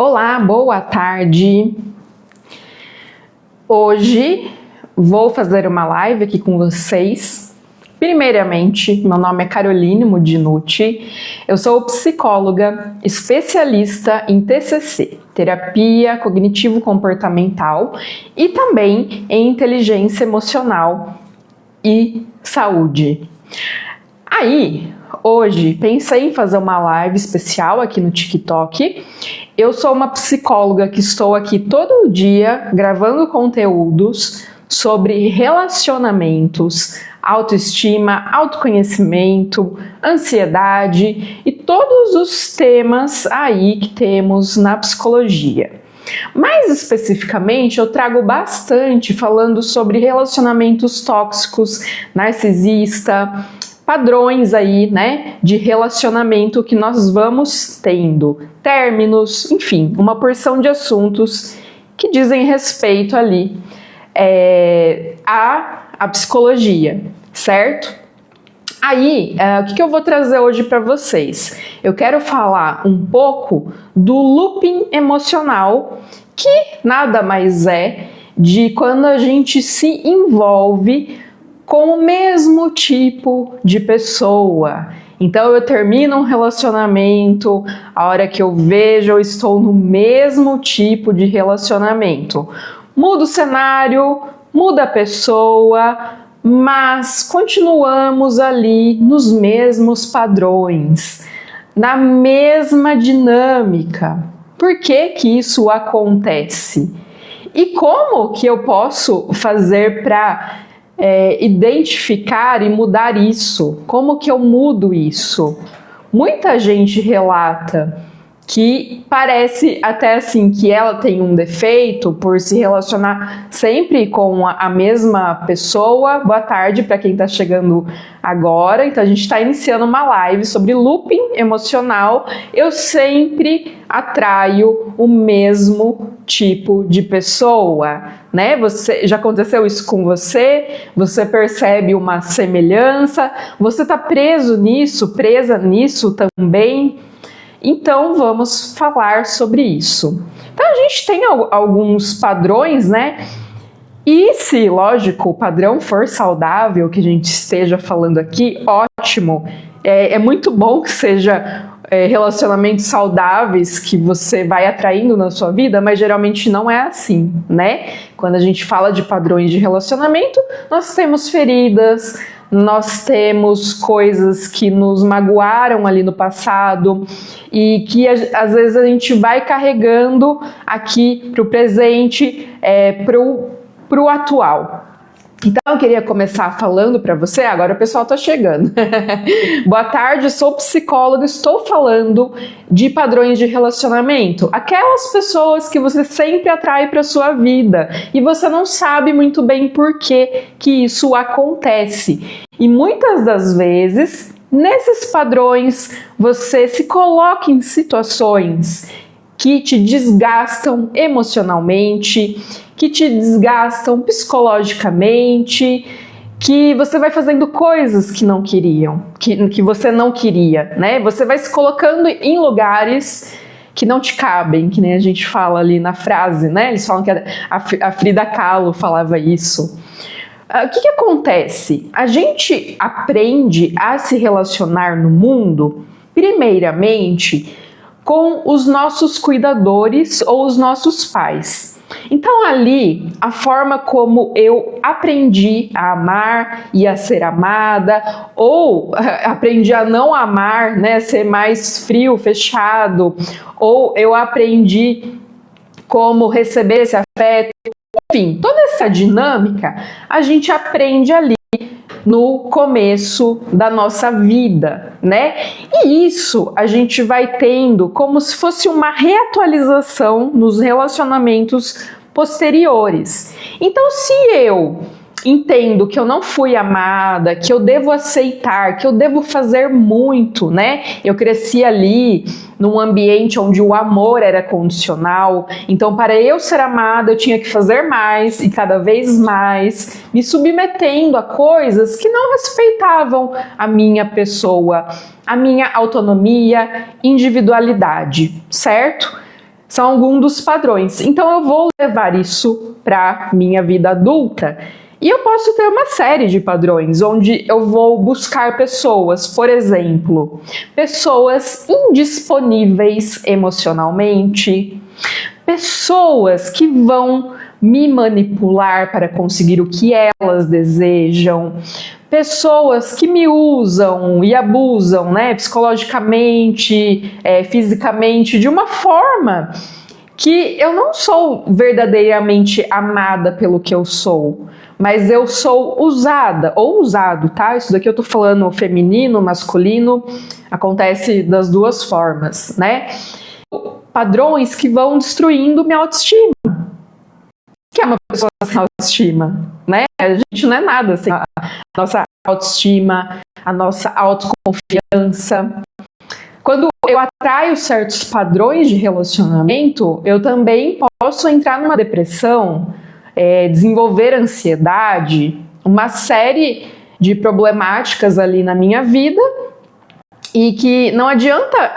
Olá, boa tarde. Hoje vou fazer uma live aqui com vocês. Primeiramente, meu nome é Caroline Mudinucci, eu sou psicóloga, especialista em TCC, terapia cognitivo-comportamental, e também em inteligência emocional e saúde. Aí, hoje, pensei em fazer uma live especial aqui no TikTok. Eu sou uma psicóloga que estou aqui todo dia gravando conteúdos sobre relacionamentos, autoestima, autoconhecimento, ansiedade e todos os temas aí que temos na psicologia. Mais especificamente, eu trago bastante falando sobre relacionamentos tóxicos, narcisista, padrões aí, né, de relacionamento que nós vamos tendo, términos, enfim, uma porção de assuntos que dizem respeito ali à psicologia, certo? Aí, o que eu vou trazer hoje para vocês? Eu quero falar um pouco do looping emocional, que nada mais é de quando a gente se envolve com o mesmo tipo de pessoa. Então eu termino um relacionamento, a hora que eu vejo eu estou no mesmo tipo de relacionamento. Muda o cenário, muda a pessoa, mas continuamos ali nos mesmos padrões, na mesma dinâmica. Por que que isso acontece? E como que eu posso fazer para identificar e mudar isso? Como que eu mudo isso? Muita gente relata que parece até assim que ela tem um defeito por se relacionar sempre com a mesma pessoa. Boa tarde para quem está chegando agora. Então a gente está iniciando uma live sobre looping emocional. Eu sempre atraio o mesmo tipo de pessoa, né? Já aconteceu isso com você? Você percebe uma semelhança? Você está preso nisso, presa nisso também? Então vamos falar sobre isso. Então a gente tem alguns padrões, né? E se, lógico, o padrão for saudável, que a gente esteja falando aqui, ótimo. É muito bom que seja relacionamentos saudáveis que você vai atraindo na sua vida, mas geralmente não é assim, né? Quando a gente fala de padrões de relacionamento, nós temos feridas, nós temos coisas que nos magoaram ali no passado e que às vezes a gente vai carregando aqui para o presente, para o atual. Então eu queria começar falando para você, agora o pessoal está chegando. Boa tarde, sou psicóloga, estou falando de padrões de relacionamento. Aquelas pessoas que você sempre atrai para sua vida e você não sabe muito bem por que isso acontece. E muitas das vezes, nesses padrões, você se coloca em situações que te desgastam emocionalmente, que te desgastam psicologicamente, que você vai fazendo coisas que não queriam, que você não queria, né? Você vai se colocando em lugares que não te cabem, que nem a gente fala ali na frase, né? Eles falam que a Frida Kahlo falava isso. O que acontece? A gente aprende a se relacionar no mundo, primeiramente, com os nossos cuidadores ou os nossos pais. Então ali, a forma como eu aprendi a amar e a ser amada, ou aprendi a não amar, né, ser mais frio, fechado, ou eu aprendi como receber esse afeto, enfim, toda essa dinâmica a gente aprende ali no começo da nossa vida, né? E isso a gente vai tendo como se fosse uma reatualização nos relacionamentos posteriores. Então, se eu entendo que eu não fui amada, que eu devo aceitar, que eu devo fazer muito, né? Eu cresci ali num ambiente onde o amor era condicional, então para eu ser amada eu tinha que fazer mais e cada vez mais, me submetendo a coisas que não respeitavam a minha pessoa, a minha autonomia, individualidade, certo? São alguns dos padrões. Então eu vou levar isso para minha vida adulta e eu posso ter uma série de padrões onde eu vou buscar pessoas, por exemplo, pessoas indisponíveis emocionalmente, pessoas que vão me manipular para conseguir o que elas desejam, pessoas que me usam e abusam, né, psicologicamente, fisicamente, de uma forma que eu não sou verdadeiramente amada pelo que eu sou, mas eu sou usada, ou usado, tá? Isso daqui eu tô falando feminino, masculino, acontece das duas formas, né? Padrões que vão destruindo minha autoestima. O que é uma pessoa sem autoestima, né? A gente não é nada sem a nossa autoestima, a nossa autoconfiança. Quando eu atraio certos padrões de relacionamento, eu também posso entrar numa depressão, desenvolver ansiedade, uma série de problemáticas ali na minha vida, e que não adianta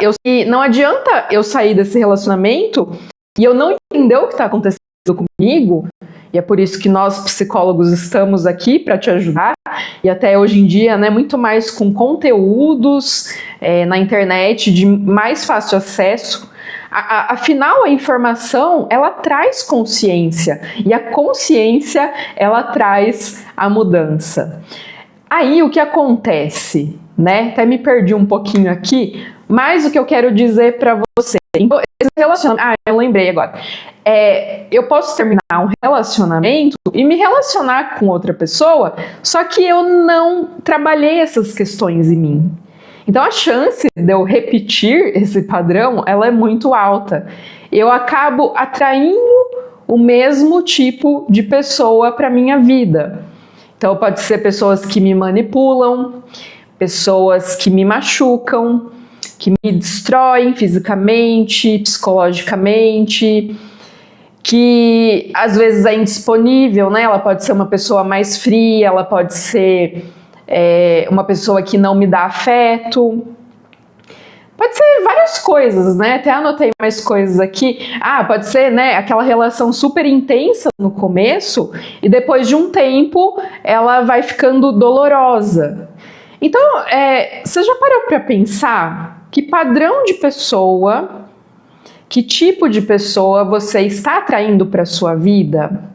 eu sair desse relacionamento e eu não entender o que está acontecendo comigo, e é por isso que nós psicólogos estamos aqui para te ajudar, e até hoje em dia, né, muito mais com conteúdos na internet de mais fácil acesso. Afinal, a informação, ela traz consciência, e a consciência, ela traz a mudança. Aí, o que acontece, né? Até me perdi um pouquinho aqui, mas o que eu quero dizer para você, então, esse relacionamento, eu lembrei agora, eu posso terminar um relacionamento e me relacionar com outra pessoa, só que eu não trabalhei essas questões em mim. Então a chance de eu repetir esse padrão, ela é muito alta. Eu acabo atraindo o mesmo tipo de pessoa para minha vida. Então pode ser pessoas que me manipulam, pessoas que me machucam, que me destroem fisicamente, psicologicamente, que às vezes é indisponível, né? Ela pode ser uma pessoa mais fria, ela pode ser uma pessoa que não me dá afeto. Pode ser várias coisas, né? Até anotei mais coisas aqui. Pode ser, né, aquela relação super intensa no começo e depois de um tempo ela vai ficando dolorosa. Então, você já parou para pensar que padrão de pessoa, que tipo de pessoa você está atraindo para a sua vida?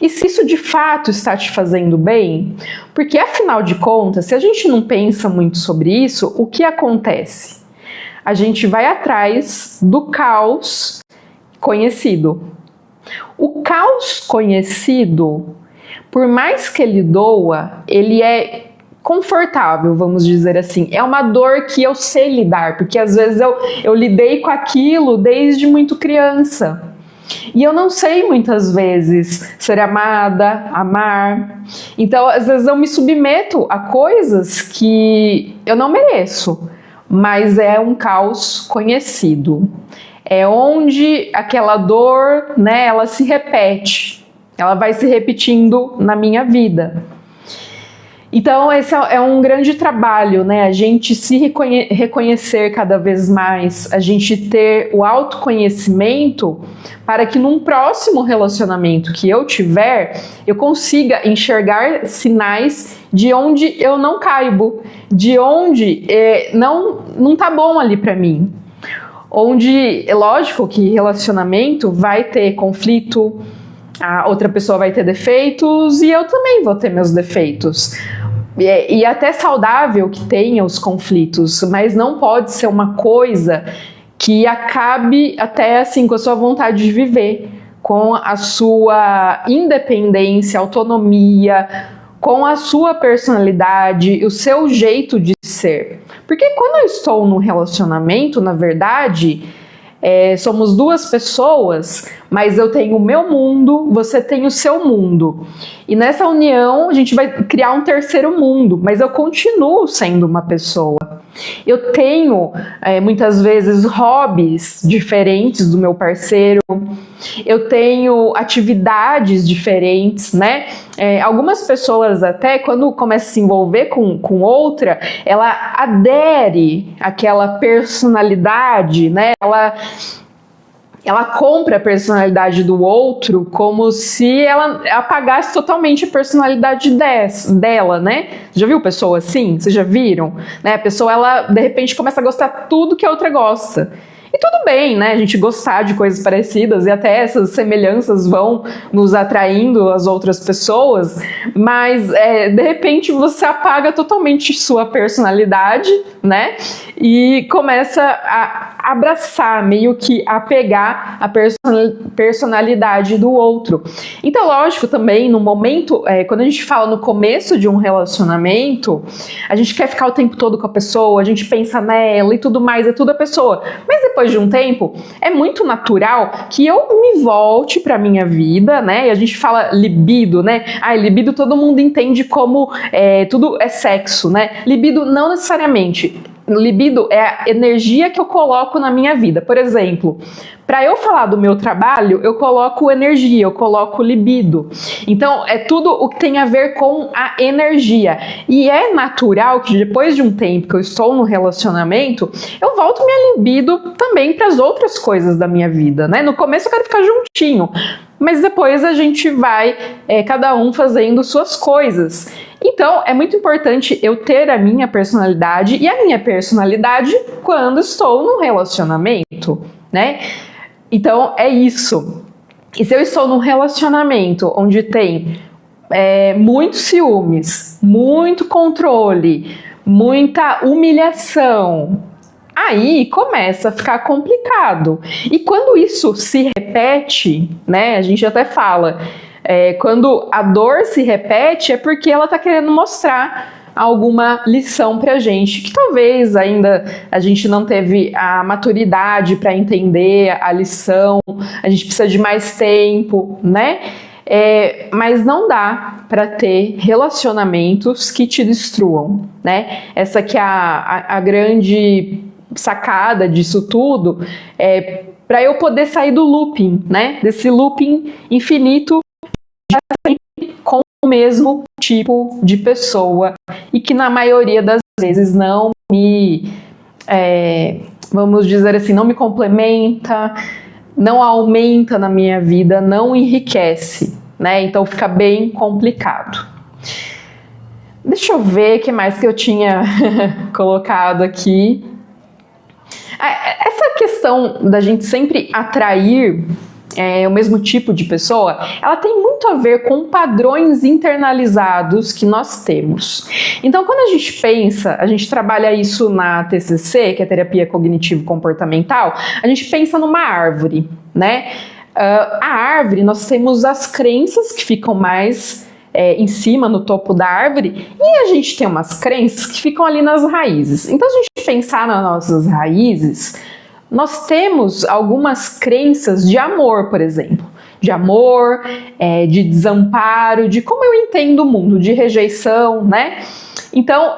E se isso de fato está te fazendo bem? Porque afinal de contas, se a gente não pensa muito sobre isso, o que acontece? A gente vai atrás do caos conhecido. O caos conhecido, por mais que ele doa, ele é confortável, vamos dizer assim. É uma dor que eu sei lidar, porque às vezes eu lidei com aquilo desde muito criança. E eu não sei muitas vezes ser amada, amar. Então, às vezes eu me submeto a coisas que eu não mereço, mas é um caos conhecido. É onde aquela dor, né, ela se repete. Ela vai se repetindo na minha vida. Então, esse é um grande trabalho, né? A gente se reconhecer cada vez mais, a gente ter o autoconhecimento para que num próximo relacionamento que eu tiver, eu consiga enxergar sinais de onde eu não caibo, de onde não tá bom ali para mim. Onde, é lógico que relacionamento vai ter conflito, a outra pessoa vai ter defeitos e eu também vou ter meus defeitos. E até saudável que tenha os conflitos, mas não pode ser uma coisa que acabe até assim com a sua vontade de viver, com a sua independência, autonomia, com a sua personalidade, o seu jeito de ser. Porque quando eu estou num relacionamento, na verdade, somos duas pessoas, mas eu tenho o meu mundo, você tem o seu mundo. E nessa união a gente vai criar um terceiro mundo, mas eu continuo sendo uma pessoa. Eu tenho muitas vezes hobbies diferentes do meu parceiro, eu tenho atividades diferentes, né? Algumas pessoas até, quando começa a se envolver com outra, ela adere àquela personalidade, né? ela compra a personalidade do outro como se ela apagasse totalmente a personalidade dela, né? Já viu pessoa assim? Vocês já viram? Né? A pessoa, ela, de repente, começa a gostar tudo que a outra gosta. E tudo bem, né? A gente gostar de coisas parecidas e até essas semelhanças vão nos atraindo às outras pessoas, mas de repente você apaga totalmente sua personalidade, né? E começa a abraçar, meio que a pegar a personalidade do outro. Então, lógico, também no momento, quando a gente fala no começo de um relacionamento, a gente quer ficar o tempo todo com a pessoa, a gente pensa nela e tudo mais, é tudo a pessoa. Mas depois de um tempo, é muito natural que eu me volte para minha vida, né? E a gente fala libido, né? Libido todo mundo entende como tudo é sexo, né? Libido não necessariamente. Libido é a energia que eu coloco na minha vida. Por exemplo, para eu falar do meu trabalho, eu coloco energia, eu coloco libido. Então, é tudo o que tem a ver com a energia. E é natural que depois de um tempo que eu estou no relacionamento, eu volto minha libido também para as outras coisas da minha vida, né? No começo eu quero ficar juntinho, mas depois a gente vai, cada um fazendo suas coisas. Então, é muito importante eu ter a minha personalidade e a minha personalidade quando estou num relacionamento, né? Então, é isso. E se eu estou num relacionamento onde tem muitos ciúmes, muito controle, muita humilhação, aí começa a ficar complicado. E quando isso se repete, né, a gente até fala, quando a dor se repete é porque ela está querendo mostrar alguma lição pra gente, que talvez ainda a gente não teve a maturidade para entender a lição, a gente precisa de mais tempo, né? Mas não dá para ter relacionamentos que te destruam, né? Essa que é a grande sacada disso tudo, para eu poder sair do looping, né? Desse looping infinito com o mesmo tipo de pessoa e que na maioria das vezes não me, vamos dizer assim, não me complementa, não aumenta na minha vida, não enriquece, né? Então fica bem complicado. Deixa eu ver o que mais que eu tinha colocado aqui. Essa questão da gente sempre atrair o mesmo tipo de pessoa, ela tem muito a ver com padrões internalizados que nós temos. Então, quando a gente pensa, a gente trabalha isso na TCC, que é Terapia Cognitivo-Comportamental, a gente pensa numa árvore, né? A árvore, nós temos as crenças que ficam mais em cima, no topo da árvore, e a gente tem umas crenças que ficam ali nas raízes. Então, se a gente pensar nas nossas raízes, nós temos algumas crenças de amor, por exemplo. De amor, de desamparo, de como eu entendo o mundo, de rejeição, né? Então,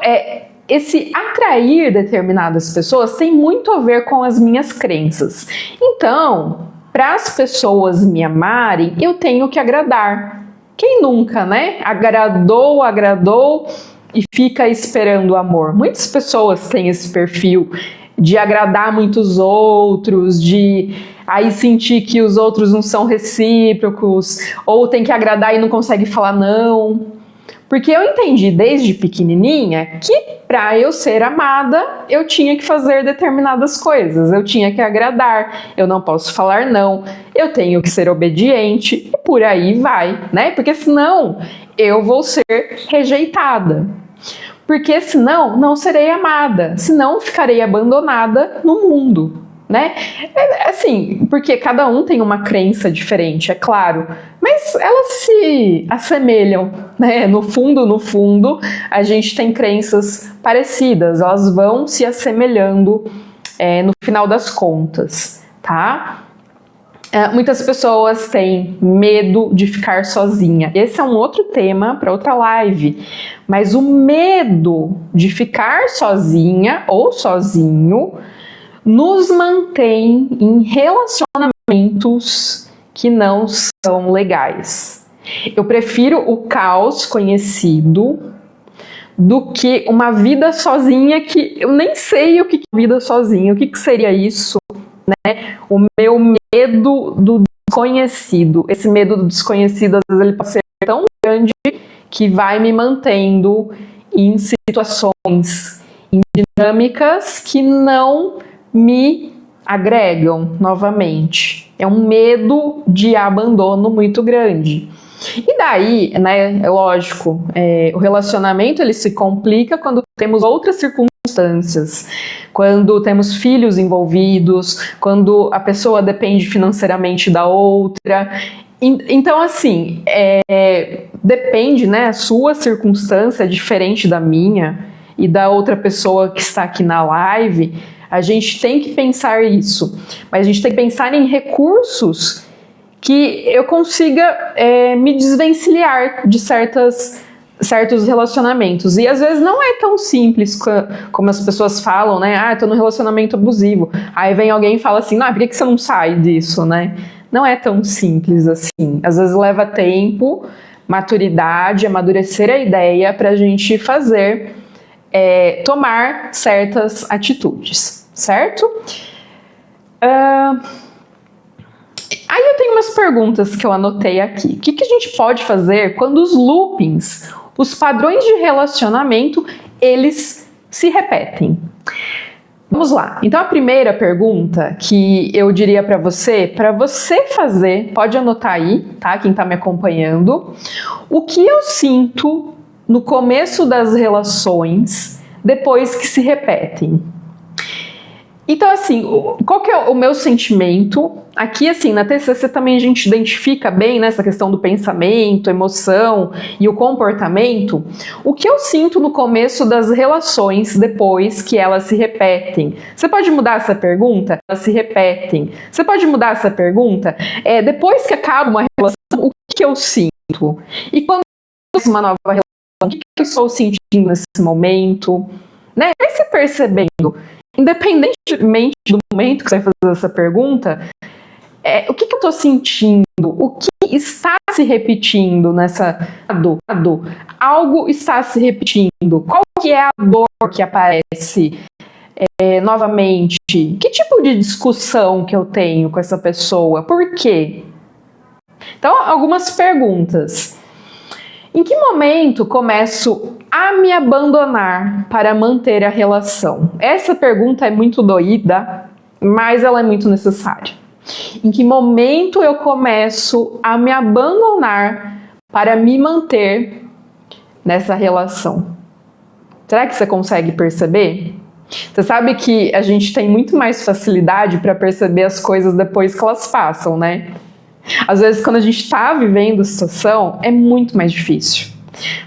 esse atrair determinadas pessoas tem muito a ver com as minhas crenças. Então, para as pessoas me amarem, eu tenho que agradar. Quem nunca, né? Agradou e fica esperando o amor. Muitas pessoas têm esse perfil de agradar muitos outros, de aí sentir que os outros não são recíprocos, ou tem que agradar e não consegue falar não. Porque eu entendi desde pequenininha que para eu ser amada, eu tinha que fazer determinadas coisas, eu tinha que agradar, eu não posso falar não, eu tenho que ser obediente, e por aí vai, né? Porque senão eu vou ser rejeitada. Porque senão não serei amada, senão ficarei abandonada no mundo, né? Assim, porque cada um tem uma crença diferente, é claro, mas elas se assemelham, né? No fundo, a gente tem crenças parecidas, elas vão se assemelhando no final das contas, tá? Muitas pessoas têm medo de ficar sozinha. Esse é um outro tema para outra live. Mas o medo de ficar sozinha ou sozinho nos mantém em relacionamentos que não são legais. Eu prefiro o caos conhecido do que uma vida sozinha que eu nem sei o que é vida sozinha, o que seria isso, O meu medo do desconhecido. Esse medo do desconhecido, às vezes, ele pode ser tão grande que vai me mantendo em situações, em dinâmicas que não me agregam novamente. É um medo de abandono muito grande. E daí, né, é lógico, o relacionamento ele se complica quando temos outras circunstâncias, quando temos filhos envolvidos, quando a pessoa depende financeiramente da outra. Então, assim, depende, né, a sua circunstância é diferente da minha e da outra pessoa que está aqui na live. A gente tem que pensar isso, mas a gente tem que pensar em recursos que eu consiga me desvencilhar de certos relacionamentos. E às vezes não é tão simples como as pessoas falam, né? Ah, eu tô num relacionamento abusivo. Aí vem alguém e fala assim, não, por que você não sai disso, né? Não é tão simples assim. Às vezes leva tempo, maturidade, amadurecer a ideia pra gente fazer, tomar certas atitudes, certo? Aí eu tenho umas perguntas que eu anotei aqui. O que a gente pode fazer quando os loopings, os padrões de relacionamento, eles se repetem? Vamos lá. Então a primeira pergunta que eu diria para você fazer, pode anotar aí, tá? Quem tá me acompanhando. O que eu sinto no começo das relações depois que se repetem? Então, assim, qual que é o meu sentimento? Aqui, assim, na TCC também a gente identifica bem nessa questão do pensamento, emoção e o comportamento. O que eu sinto no começo das relações depois que elas se repetem? Você pode mudar essa pergunta? Elas se repetem. Você pode mudar essa pergunta? Depois que acaba uma relação, o que eu sinto? E quando uma nova relação, o que eu estou sentindo nesse momento? Né? Vai se percebendo. Independentemente do momento que você vai fazer essa pergunta, o que eu estou sentindo? O que está se repetindo nessa dor? Algo está se repetindo. Qual que é a dor que aparece novamente? Que tipo de discussão que eu tenho com essa pessoa? Por quê? Então, algumas perguntas. Em que momento começo a me abandonar para manter a relação? Essa pergunta é muito doída, mas ela é muito necessária. Em que momento eu começo a me abandonar para me manter nessa relação? Será que você consegue perceber? Você sabe que a gente tem muito mais facilidade para perceber as coisas depois que elas passam, né? Às vezes, quando a gente está vivendo a situação, é muito mais difícil.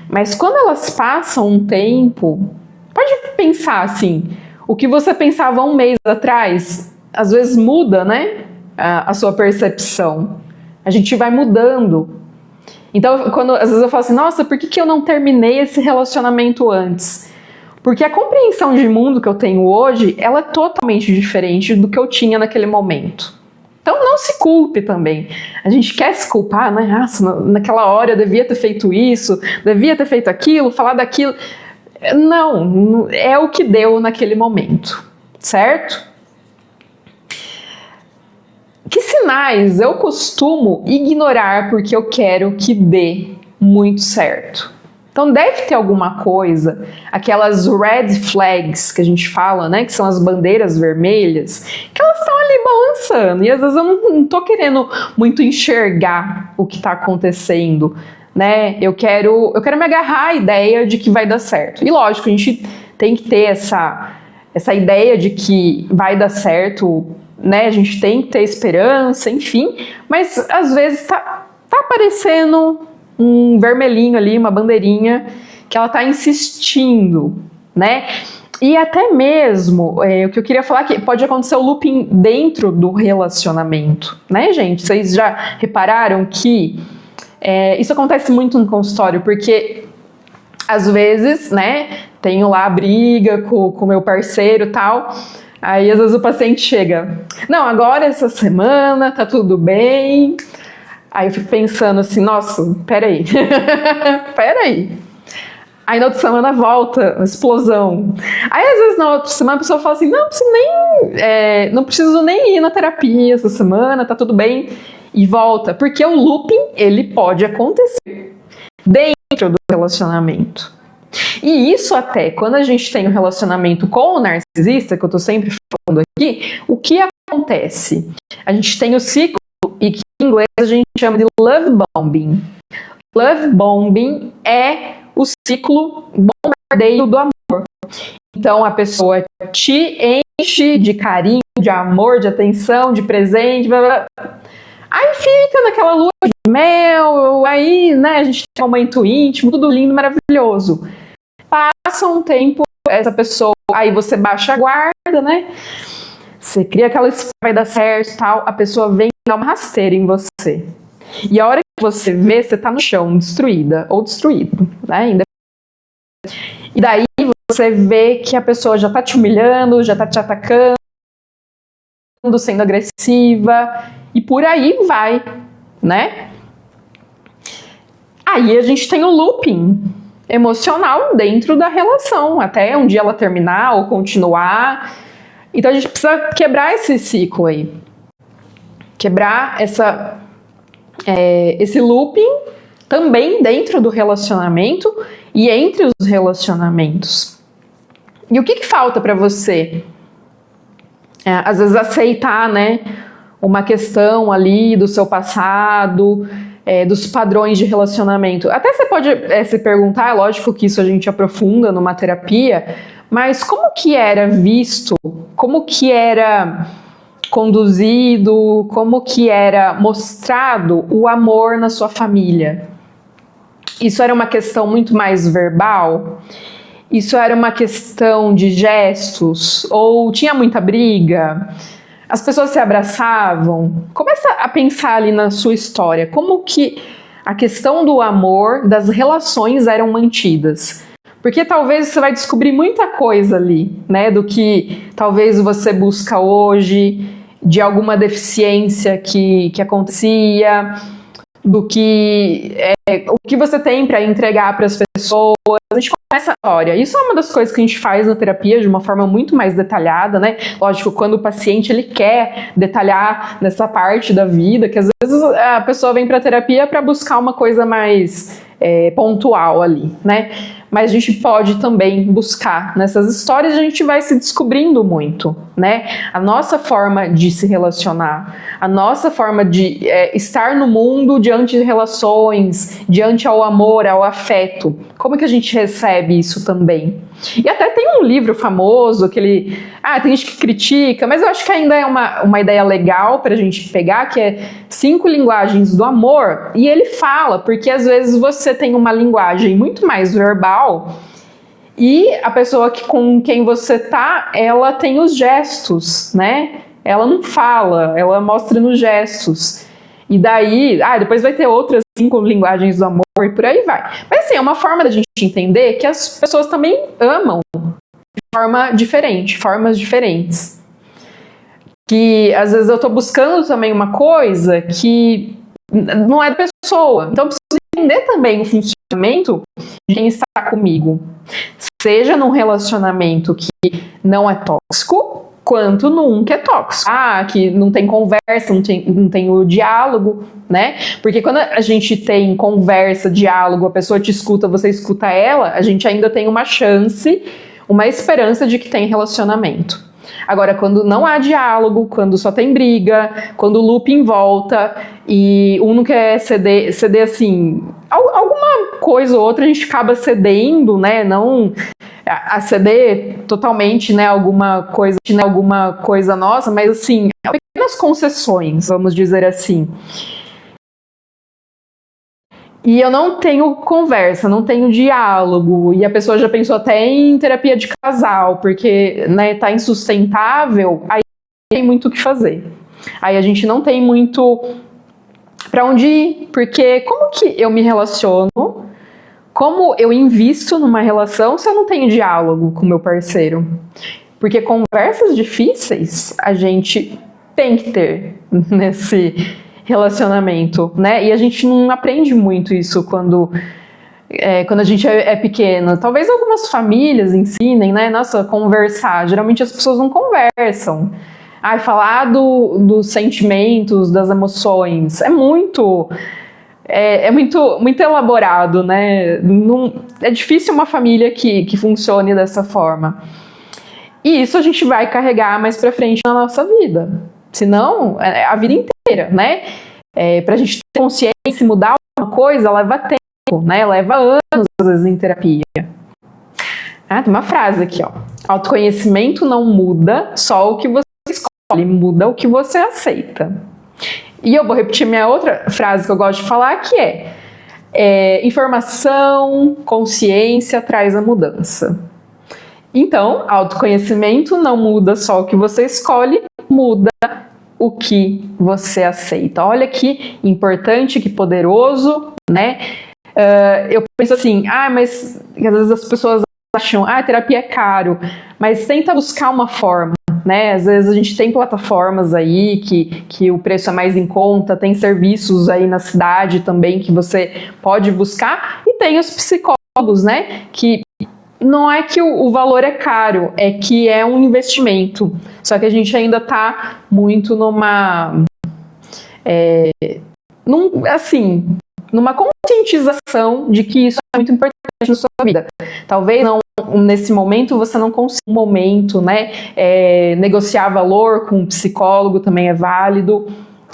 Mas quando elas passam um tempo, pode pensar assim, o que você pensava um mês atrás, às vezes muda, né? A sua percepção. A gente vai mudando. Então, às vezes eu falo assim, nossa, por que eu não terminei esse relacionamento antes? Porque a compreensão de mundo que eu tenho hoje, ela é totalmente diferente do que eu tinha naquele momento. Então não se culpe também. A gente quer se culpar, né? Nossa, naquela hora eu devia ter feito isso, devia ter feito aquilo, falar daquilo. Não, é o que deu naquele momento, certo? Que sinais eu costumo ignorar porque eu quero que dê muito certo? Então deve ter alguma coisa, aquelas red flags que a gente fala, né, que são as bandeiras vermelhas, que elas estão ali balançando, e às vezes eu não tô querendo muito enxergar o que está acontecendo, né, eu quero me agarrar à ideia de que vai dar certo. E lógico, a gente tem que ter essa ideia de que vai dar certo, né, a gente tem que ter esperança, enfim, mas às vezes tá aparecendo um vermelhinho ali, uma bandeirinha, que ela está insistindo, né? E até mesmo, o que eu queria falar que pode acontecer o looping dentro do relacionamento, né, gente? Vocês já repararam que isso acontece muito no consultório, porque às vezes, né, tenho lá a briga com o meu parceiro e tal, aí às vezes o paciente chega, não, agora essa semana tá tudo bem. Aí eu fico pensando assim, nossa, peraí. Aí na outra semana volta, uma explosão. Aí às vezes na outra semana a pessoa fala assim, não preciso nem ir na terapia essa semana, tá tudo bem, e volta. Porque o looping, ele pode acontecer dentro do relacionamento. E isso até, quando a gente tem um relacionamento com o narcisista, que eu tô sempre falando aqui, o que acontece? A gente tem o ciclo, e que em inglês a gente chama de love bombing. Love bombing é o ciclo bombardeio do amor. Então a pessoa te enche de carinho, de amor, de atenção, de presente, blá, blá. Aí fica naquela lua de mel, aí, né, a gente tem um momento íntimo, tudo lindo, maravilhoso. Passa um tempo, essa pessoa, aí você baixa a guarda, né? Você cria aquela vai dar certo e tal, a pessoa vem dar uma rasteira em você. E a hora que você vê, você tá no chão, destruída ou destruído, né? E daí você vê que a pessoa já tá te humilhando, já tá te atacando, sendo agressiva, e por aí vai, né? Aí a gente tem o looping emocional dentro da relação, até um dia ela terminar ou continuar. Então a gente precisa quebrar esse ciclo aí. Quebrar esse looping também dentro do relacionamento e entre os relacionamentos. E o que falta para você? Às vezes aceitar, né, uma questão ali do seu passado, dos padrões de relacionamento. Até você pode se perguntar, é lógico que isso a gente aprofunda numa terapia, mas como que era visto, como que era conduzido, como que era mostrado o amor na sua família? Isso era uma questão muito mais verbal? Isso era uma questão de gestos? Ou tinha muita briga? As pessoas se abraçavam? Começa a pensar ali na sua história, como que a questão do amor, das relações eram mantidas. Porque talvez você vai descobrir muita coisa ali, né, do que talvez você busca hoje, de alguma deficiência que acontecia, do que o que você tem para entregar para as pessoas. A gente começa a história. Isso é uma das coisas que a gente faz na terapia de uma forma muito mais detalhada, né? Lógico, quando o paciente ele quer detalhar nessa parte da vida, que às vezes a pessoa vem para a terapia para buscar uma coisa mais pontual ali, né? Mas a gente pode também buscar nessas histórias, a gente vai se descobrindo muito, né? A nossa forma de se relacionar, a nossa forma de estar no mundo diante de relações, diante ao amor, ao afeto. Como que a gente recebe isso também? E até tem um livro famoso, tem gente que critica, mas eu acho que ainda é uma ideia legal para a gente pegar, que é 5 linguagens do amor, e ele fala, porque às vezes você tem uma linguagem muito mais verbal, e a pessoa com quem você tá, ela tem os gestos, né? Ela não fala, ela mostra nos gestos. E daí, depois vai ter outras 5 linguagens do amor e por aí vai. Mas assim, é uma forma da gente entender que as pessoas também amam de forma diferente, formas diferentes. Que às vezes eu tô buscando também uma coisa que não é da pessoa. Então eu preciso entender também o funcionamento de quem está comigo. Seja num relacionamento que não é tóxico, quanto num que é tóxico. Que não tem conversa, não tem o diálogo, né? Porque quando a gente tem conversa, diálogo, a pessoa te escuta, você escuta ela, a gente ainda tem uma chance, uma esperança de que tem relacionamento. Agora, quando não há diálogo, quando só tem briga, quando o looping volta e um não quer ceder assim, alguma coisa ou outra a gente acaba cedendo, né? Não a ceder totalmente, né, alguma coisa nossa, mas assim, pequenas concessões, vamos dizer assim. E eu não tenho conversa, não tenho diálogo, e a pessoa já pensou até em terapia de casal, porque, né, tá insustentável, aí não tem muito o que fazer. Aí a gente não tem muito para onde ir, porque como que eu me relaciono? Como eu invisto numa relação se eu não tenho diálogo com meu parceiro? Porque conversas difíceis a gente tem que ter nesse relacionamento, né? E a gente não aprende muito isso quando quando a gente é pequeno. Talvez algumas famílias ensinem, né? Nossa, conversar. Geralmente as pessoas não conversam. Falar dos sentimentos, das emoções. É muito elaborado, né? É difícil uma família que funcione dessa forma. E isso a gente vai carregar mais pra frente na nossa vida. Senão, a vida inteira, né? Pra gente ter consciência e mudar alguma coisa, leva tempo, né? Leva anos, às vezes, em terapia. Tem uma frase aqui, ó. Autoconhecimento não muda só o que você escolhe, muda o que você aceita. E eu vou repetir minha outra frase que eu gosto de falar, que informação, consciência traz a mudança. Então, autoconhecimento não muda só o que você escolhe, muda o que você aceita. Olha que importante, que poderoso, né? Eu penso assim, mas às vezes as pessoas acham, terapia é caro, mas tenta buscar uma forma, né? Às vezes a gente tem plataformas aí que o preço é mais em conta, tem serviços aí na cidade também que você pode buscar, e tem os psicólogos, né? Que não é que o valor é caro, é que é um investimento. Só que a gente ainda está muito numa conscientização de que isso é muito importante na sua vida. Talvez não nesse momento você não consiga um momento, né? Negociar valor com um psicólogo também é válido,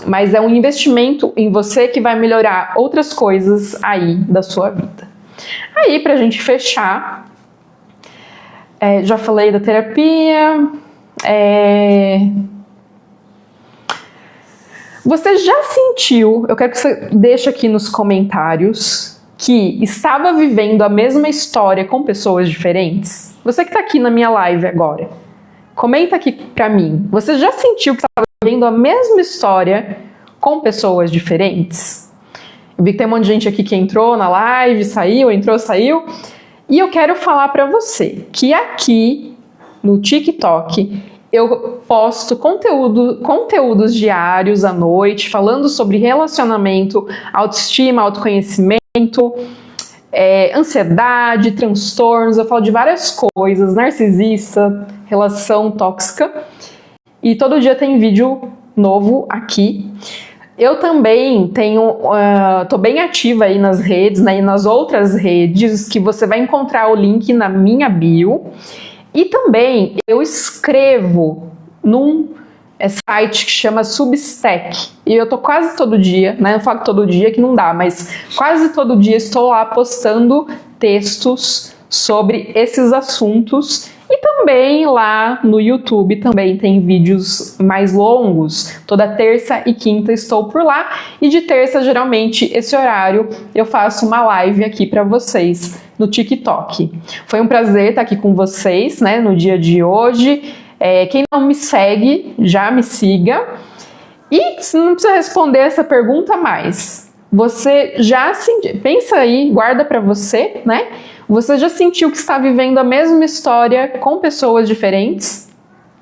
mas é um investimento em você que vai melhorar outras coisas aí da sua vida. Aí, pra gente fechar, já falei da terapia. Você já sentiu, eu quero que você deixe aqui nos comentários, que estava vivendo a mesma história com pessoas diferentes? Você que está aqui na minha live agora, comenta aqui pra mim. Você já sentiu que estava vivendo a mesma história com pessoas diferentes? Eu vi que tem um monte de gente aqui que entrou na live, saiu, entrou, saiu. E eu quero falar para você que aqui no TikTok eu posto conteúdos diários à noite, falando sobre relacionamento, autoestima, autoconhecimento, ansiedade, transtornos. Eu falo de várias coisas, narcisista, relação tóxica. E todo dia tem vídeo novo aqui. Eu também tô bem ativa aí nas redes, né, e nas outras redes, que você vai encontrar o link na minha bio. E também eu escrevo num site que chama Substack. E eu tô quase todo dia, né, não falo todo dia que não dá, mas quase todo dia estou lá postando textos sobre esses assuntos. E também lá no YouTube também tem vídeos mais longos. Toda terça e quinta estou por lá. E de terça, geralmente, esse horário, eu faço uma live aqui para vocês no TikTok. Foi um prazer estar aqui com vocês, né, no dia de hoje. Quem não me segue, já me siga. E não precisa responder essa pergunta mais. Você já pensa aí, guarda para você, né? Você já sentiu que está vivendo a mesma história com pessoas diferentes?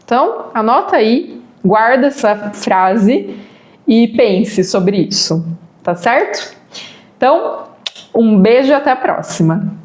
Então, anota aí, guarda essa frase e pense sobre isso, tá certo? Então, um beijo e até a próxima!